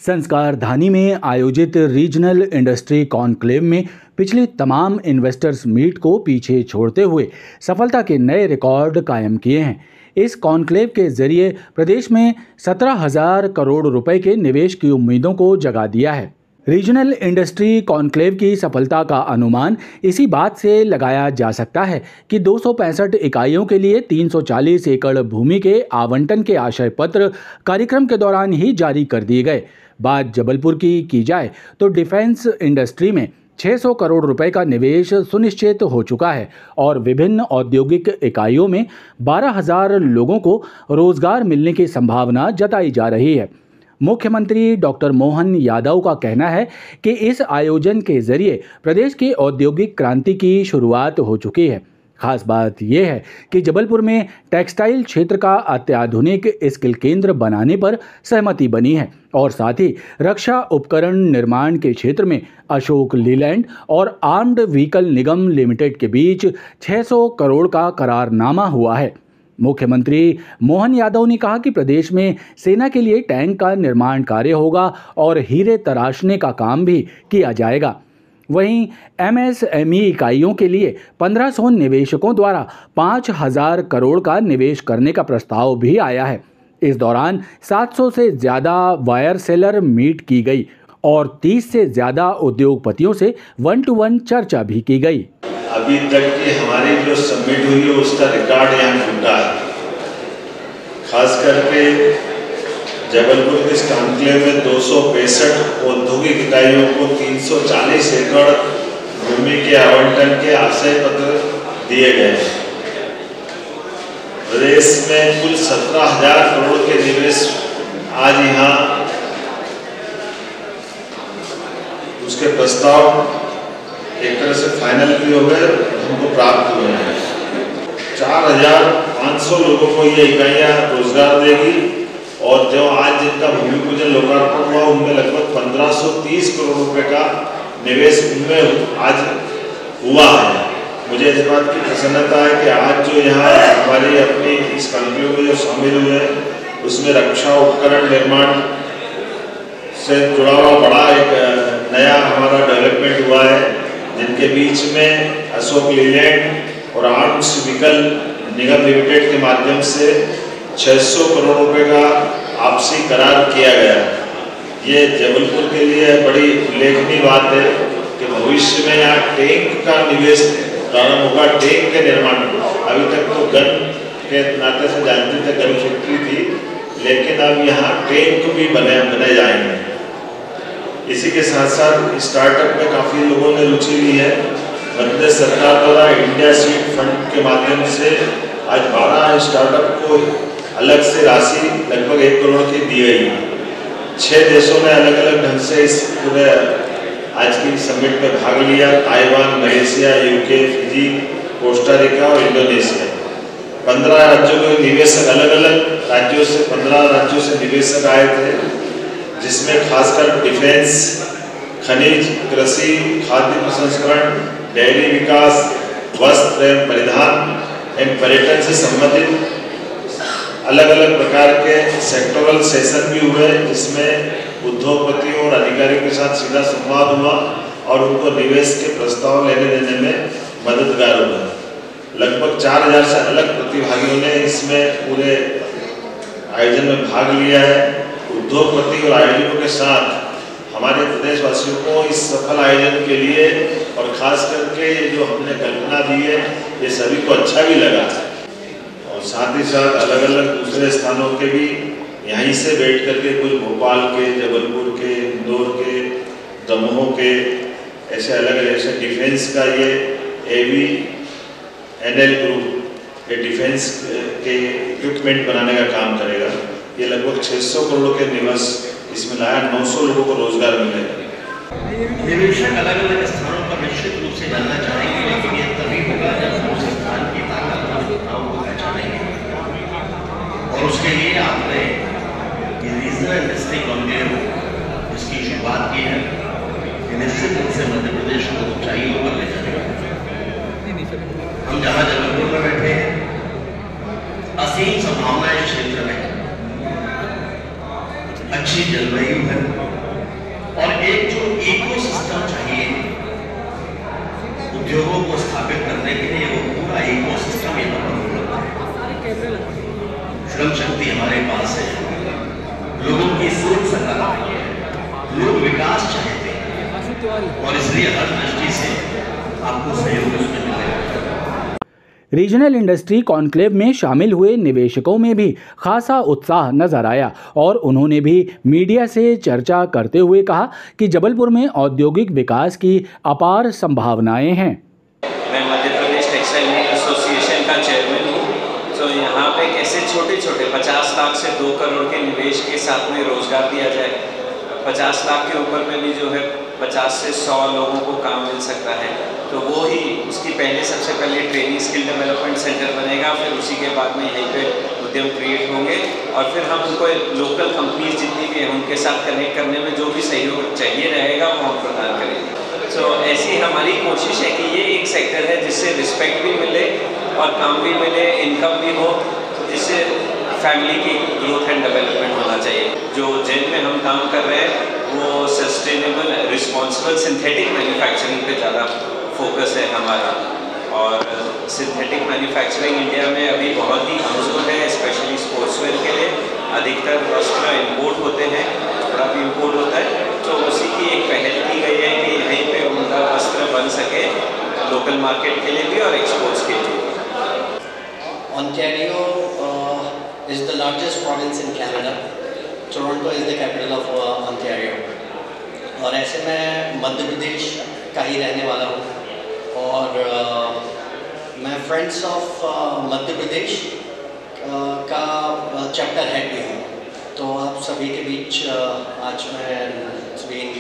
संस्कार धानी में आयोजित रीजनल इंडस्ट्री कॉन्क्लेव में पिछली तमाम इन्वेस्टर्स मीट को पीछे छोड़ते हुए सफलता के नए रिकॉर्ड कायम किए हैं। इस कॉन्क्लेव के जरिए प्रदेश में 17,000 करोड़ रुपए के निवेश की उम्मीदों को जगा दिया है। रीजनल इंडस्ट्री कॉन्क्लेव की सफलता का अनुमान इसी बात से लगाया जा सकता है कि 265 इकाइयों के लिए 340 एकड़ भूमि के आवंटन के आशय पत्र कार्यक्रम के दौरान ही जारी कर दिए गए। बात जबलपुर की जाए तो डिफेंस इंडस्ट्री में 600 करोड़ रुपए का निवेश सुनिश्चित हो चुका है और विभिन्न औद्योगिक इकाइयों में 12,000 लोगों को रोजगार मिलने की संभावना जताई जा रही है। मुख्यमंत्री डॉक्टर मोहन यादव का कहना है कि इस आयोजन के जरिए प्रदेश की औद्योगिक क्रांति की शुरुआत हो चुकी है। खास बात यह है कि जबलपुर में टेक्सटाइल क्षेत्र का अत्याधुनिक स्किल केंद्र बनाने पर सहमति बनी है और साथ ही रक्षा उपकरण निर्माण के क्षेत्र में अशोक लीलैंड और आर्म्ड व्हीकल निगम लिमिटेड के बीच 600 करोड़ का करारनामा हुआ है। मुख्यमंत्री मोहन यादव ने कहा कि प्रदेश में सेना के लिए टैंक का निर्माण कार्य होगा और हीरे तराशने का काम भी किया जाएगा। वहीं एमएसएमई इकाइयों के लिए 1500 निवेशकों द्वारा 5,000 करोड़ का निवेश करने का प्रस्ताव भी आया है। इस दौरान 700 से ज्यादा वायर सेलर मीट की गई और 30 से ज्यादा उद्योगपतियों से 1-to-1 चर्चा भी की गई। अभी तक की हमारी जो समिट हुई है उसका रिकॉर्ड यहाँ टूटा है। खास करके जबलपुर के इस कॉन्क्लेव में 265 औद्योगिक इकाइयों को 340 एकड़ भूमि के आवंटन के आशय पत्र दिए गए। प्रदेश में कुल 17,000 करोड़ के निवेश आज यहाँ उसके प्रस्ताव एक तरह से फाइनल भी हो गए, हमको प्राप्त हुए हैं। 4,500 लोगों को ये इकाइयाँ रोजगार देगी और जो आज जिनका भूमि पूजन लोकार्पण हुआ उनमें लगभग 1530 करोड़ रुपए का निवेश उनमें आज हुआ है। मुझे इस बात की प्रसन्नता है कि आज जो यहाँ हमारी अपनी इस कॉन्क्लेव में जो शामिल हुए हैं उसमें रक्षा उपकरण निर्माण से जुड़ा हुआ बड़ा एक नया हमारा डेवलपमेंट हुआ है, जिनके बीच में अशोक लीलैंड और आर्म्स व्हीकल निगम लिमिटेड के माध्यम से 600 करोड़ रुपए का आपसी करार किया गया। ये जबलपुर के लिए बड़ी उल्लेखनीय बात है कि भविष्य में यहाँ टैंक का निवेश प्रारंभ होगा। टैंक के निर्माण, अभी तक तो गन के नाते से जानते थे, गन फैक्ट्री थी, लेकिन अब यहाँ टैंक भी बने जाएंगे। इसी के साथ साथ स्टार्टअप में काफ़ी लोगों ने रुचि ली है। मध्य प्रदेश सरकार द्वारा इंडिया सीड फंड के माध्यम से आज 12 स्टार्टअप को अलग से राशि लगभग 1 करोड़ की दी गई है। 6 देशों ने अलग अलग ढंग से इस पूरे आज की समिट में भाग लिया। Taiwan, Malaysia, UK, Fiji, Costa Rica और इंडोनेशिया। 15 राज्यों के निवेशक अलग अलग राज्यों से 15 राज्यों से निवेशक आए थे, जिसमें खासकर डिफेंस, खनिज, कृषि, खाद्य प्रसंस्करण, डेयरी विकास, वस्त्र एवं परिधान एवं पर्यटन से संबंधित अलग अलग प्रकार के सेक्टोरल सेशन भी हुए, जिसमें उद्योगपतियों और अधिकारियों के साथ सीधा संवाद हुआ और उनको निवेश के प्रस्ताव लेने देने में मददगार हुआ। लगभग 4,000 से अलग प्रतिभागियों ने इसमें पूरे आयोजन में भाग लिया है। उद्योगपति और आयोजकों के साथ हमारे प्रदेशवासियों को इस सफल आयोजन के लिए और खास करके ये जो हमने कल्पना दी है ये सभी को अच्छा भी लगा और साथ ही साथ अलग अलग दूसरे स्थानों के भी यहीं से बैठ करके कुछ भोपाल के, जबलपुर के, इंदौर के, दमोह के, ऐसे अलग अलग ऐसे डिफेंस का ये AVNL ग्रुप ये डिफेंस के इक्विपमेंट बनाने का काम करेगा। ये लगभग 600 करोड़ के निवेश इसमें लाया, 900 लोगों को रोजगार मिलेगा। निवेशक अलग अलग स्थानों पर निश्चित रूप से जानना चाहेंगे, लेकिन ये तभी होगा जब उस स्थान की ताकत और क्षमताओं को पहचानेंगे और उसके लिए आपने रीजनल इंडस्ट्री कॉन्क्लेव जिसकी शुरुआत की है, निश्चित रूप से मध्य प्रदेश को ऊंचाइयों पर ले जाएगा। हम जहाँ जबलपुर में बैठे हैं, असीम संभावनाएं इस क्षेत्र में अच्छी जलवायु है और एक जो इकोसिस्टम चाहिए उद्योगों को स्थापित करने के लिए, वो पूरा इकोसिस्टम यहाँ पर उपलब्ध है। श्रम शक्ति हमारे पास है, लोगों की सोच सकारात्मक है, लोग विकास चाहते हैं और इसलिए हर दृष्टि से आपको सहयोग उसमें मिलेगा। रीजनल इंडस्ट्री कॉन्क्लेव में शामिल हुए निवेशकों में भी खासा उत्साह नजर आया और उन्होंने भी मीडिया से चर्चा करते हुए कहा कि जबलपुर में औद्योगिक विकास की अपार संभावनाएं हैं। मैं मध्य प्रदेश टेक्सटाइल एसोसिएशन का चेयरमैन हूँ। तो यहाँ पे कैसे छोटे छोटे 50 लाख से 2 करोड़ के निवेश के साथ में रोजगार दिया जाए, 50 लाख के ऊपर में भी जो है 50 से 100 लोगों को काम मिल सकता है। तो वो ही उसकी सबसे पहले ट्रेनिंग स्किल डेवलपमेंट सेंटर बनेगा, फिर उसी के बाद में यहीं पे उद्यम क्रिएट होंगे और फिर हम उनको लोकल कंपनीज जितनी भी हैं उनके साथ कनेक्ट करने में जो भी सहयोग चाहिए रहेगा वो हम प्रदान करेंगे। तो ऐसी हमारी कोशिश है कि ये एक सेक्टर है जिससे रिस्पेक्ट भी मिले और काम भी मिले, इनकम भी हो, जिससे फैमिली की ग्रोथ एंड डेवलपमेंट होना चाहिए। जो जेल में हम काम कर रहे हैं वो सस्टेनेबल रिस्पॉन्सिबल सिंथेटिक मैन्युफैक्चरिंग पे ज़्यादा फोकस है हमारा और सिंथेटिक मैन्युफैक्चरिंग इंडिया में अभी बहुत ही कमज़ोर है, स्पेशली स्पोर्ट्सवेयर के लिए। अधिकतर वस्त्र इंपोर्ट होते हैं, कपड़ा भी इंपोर्ट होता है। तो उसी की एक पहल की गई है कि यहीं पे उनका वस्त्र बन सके लोकल मार्केट के लिए भी और एक्सपोर्ट्स के लिए। Ontario is the largest province in Canada. Toronto is the capital of Ontario. और ऐसे मैं मध्य प्रदेश का ही रहने वाला हूँ और मैं फ्रेंड्स ऑफ मध्य प्रदेश का चैप्टर हेड भी हूँ। तो आप सभी के बीच आज मैं it's been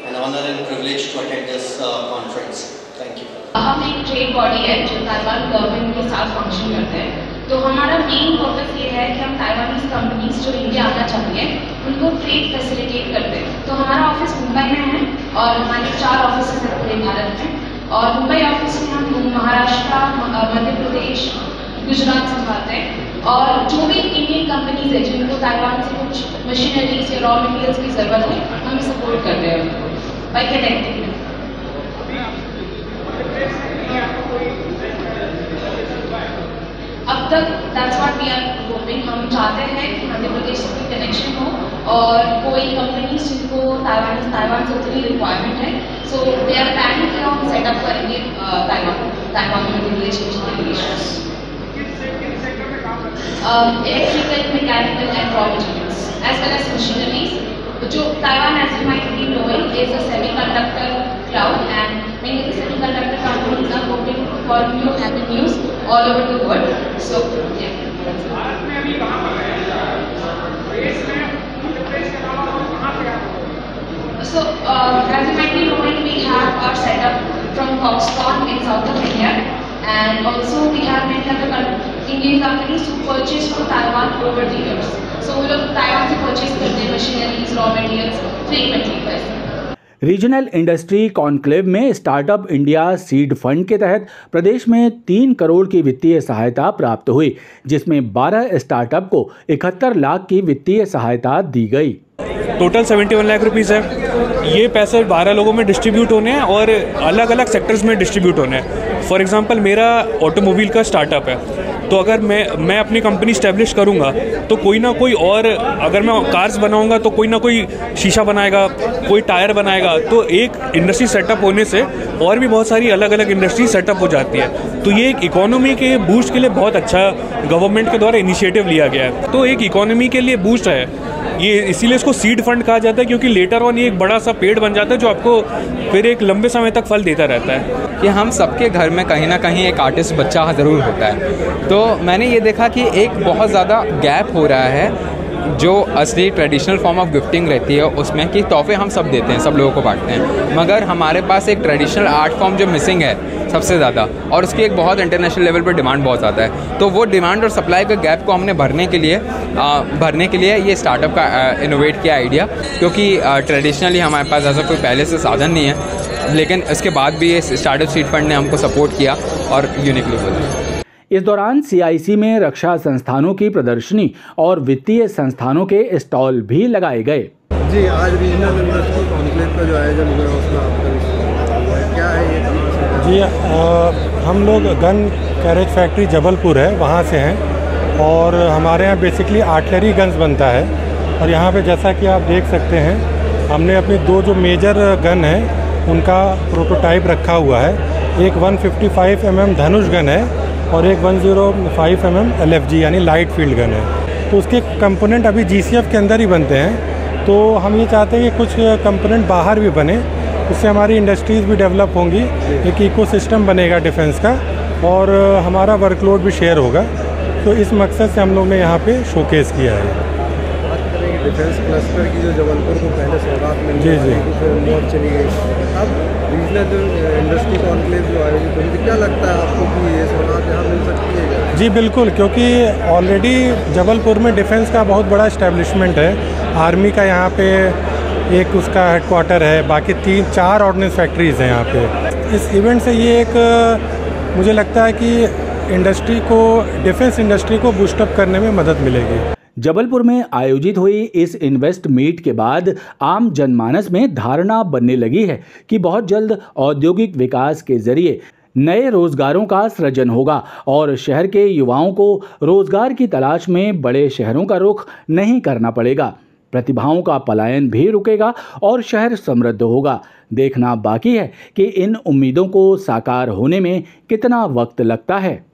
an honor and privilege to attend this conference. Thank you. हम एक ट्रेड बॉडी है जो ताइवान गवर्नमेंट के साथ फंक्शन करते हैं। तो हमारा मेन पर्पस ये है कि हम ताइवानीज कंपनीज जो इंडिया आना चाहती हैं उनको ट्रेड फैसिलिटेट करते हैं। तो हमारा ऑफिस मुंबई में है और हमारे 4 ऑफिस हैं पूरे भारत में। और मुंबई ऑफिस में हम महाराष्ट्र, मध्य प्रदेश, गुजरात संभालते हैं और जो भी इंडियन कंपनीज है जिनको ताइवान से कुछ मशीनरीज या रॉ मटेरियल्स की ज़रूरत है हम सपोर्ट करते हैं बाय कनेक्टिंग। अब तक that's what we are hoping. हम चाहते हैं कि मध्य प्रदेश से कोई कनेक्शन हो और कोई कंपनीज जिनको ताइवान से उतनी रिक्वायरमेंट है, सो दे आर प्लानिंग कि हम सेटअप करेंगे ताइवान मध्य प्रदेश के relations, electrical, mechanical and raw materials as well as machineries. जो Taiwan as you might be knowing is a semiconductor cloud and many of the semiconductor companies are hoping for new avenues all over the world. So, yeah. So, as you might be knowing, we have our setup from Foxconn in south of India, and also we have many other Indian companies who purchase from Taiwan over the years. So, we look Taiwan से purchase करते हैं machineries, raw materials frequently. Regional industry conclave में startup India seed fund के तहत प्रदेश में 3 करोड़ की वित्तीय सहायता प्राप्त हुई, जिसमें 12 स्टार्टअप को 71 लाख की वित्तीय सहायता दी गई। टोटल 71 लाख रुपीज़ है। ये पैसे 12 लोगों में डिस्ट्रीब्यूट होने हैं और अलग अलग सेक्टर्स में डिस्ट्रीब्यूट होने हैं। फॉर एग्जांपल मेरा ऑटोमोबाइल का स्टार्टअप है, तो अगर मैं अपनी कंपनी स्टैब्लिश करूँगा तो कोई ना कोई, और अगर मैं कार्स बनाऊँगा तो कोई ना कोई शीशा बनाएगा, कोई टायर बनाएगा। तो एक इंडस्ट्री सेटअप होने से और भी बहुत सारी अलग अलग इंडस्ट्री सेटअप हो जाती है। तो ये एक इकोनॉमी के बूस्ट के लिए बहुत अच्छा गवर्नमेंट के द्वारा इनिशिएटिव लिया गया है। तो एक इकोनॉमी के लिए बूस्ट है ये, इसीलिए इसको सीड फंड कहा जाता है, क्योंकि लेटर ऑन ये एक बड़ा सा पेड़ बन जाता है जो आपको फिर एक लंबे समय तक फल देता रहता है। कि हम सबके घर में कहीं ना कहीं एक आर्टिस्ट बच्चा ज़रूर होता है। तो मैंने ये देखा कि एक बहुत ज़्यादा गैप हो रहा है जो असली ट्रेडिशनल फॉर्म ऑफ गिफ्टिंग रहती है उसमें, कि तोहफे हम सब देते हैं, सब लोगों को बांटते हैं, मगर हमारे पास एक ट्रेडिशनल आर्ट फॉर्म जो मिसिंग है सबसे ज़्यादा, और उसकी एक बहुत इंटरनेशनल लेवल पर डिमांड बहुत ज़्यादा है। तो वो डिमांड और सप्लाई के गैप को हमने भरने के लिए ये स्टार्टअप का इनोवेट किया आइडिया, क्योंकि ट्रेडिशनली हमारे पास ऐसा कोई पहले से साधन नहीं है, लेकिन इसके बाद भी ये स्टार्टअप सीड फंड ने हमको सपोर्ट किया और यूनिकली बोला। इस दौरान CIC में रक्षा संस्थानों की प्रदर्शनी और वित्तीय संस्थानों के स्टॉल भी लगाए गए। जी, आज रीजनल इंडस्ट्री कॉन्क्लेव का जो आयोजन हुआ है उसका आपका क्या है, ये कहाँ से? जी, हम लोग गन कैरेज फैक्ट्री जबलपुर है, वहाँ से हैं और हमारे यहाँ बेसिकली आर्टिलरी गन्स बनता है। और यहाँ पे जैसा कि आप देख सकते हैं, हमने अपनी दो जो मेजर गन है उनका प्रोटोटाइप रखा हुआ है। एक 155 mm धनुष गन है और एक 105 mm LFG यानी लाइट फील्ड गन है। तो उसके कंपोनेंट अभी GCF के अंदर ही बनते हैं। तो हम ये चाहते हैं कि कुछ कंपोनेंट बाहर भी बने, उससे हमारी इंडस्ट्रीज़ भी डेवलप होंगी, एक इकोसिस्टम बनेगा डिफेंस का और हमारा वर्कलोड भी शेयर होगा। तो इस मकसद से हम लोग ने यहाँ पे शोकेस किया है। बात करेंगे डिफेंस क्लस्टर की, जो जबलपुर को पहले सौगात मिली, जी, फिर मोर चली गई, अब रीजनल इंडस्ट्री कॉन्क्लेव जो आयोजित हुई, क्या लगता है आपको कि ये सौगात यहाँ मिल सकती है? जी बिल्कुल, क्योंकि ऑलरेडी जबलपुर में डिफेंस का बहुत बड़ा इस्टेब्लिशमेंट है। आर्मी का यहाँ पे एक उसका हेडक्वार्टर है, बाकी 3-4 ऑर्डिनेंस फैक्ट्रीज़ हैं यहाँ पे। इस इवेंट से ये एक मुझे लगता है कि इंडस्ट्री को, डिफेंस इंडस्ट्री को बूस्टअप करने में मदद मिलेगी। जबलपुर में आयोजित हुई इस इन्वेस्ट मीट के बाद आम जनमानस में धारणा बनने लगी है कि बहुत जल्द औद्योगिक विकास के जरिए नए रोजगारों का सृजन होगा और शहर के युवाओं को रोजगार की तलाश में बड़े शहरों का रुख नहीं करना पड़ेगा। प्रतिभाओं का पलायन भी रुकेगा और शहर समृद्ध होगा। देखना बाकी है कि इन उम्मीदों को साकार होने में कितना वक्त लगता है।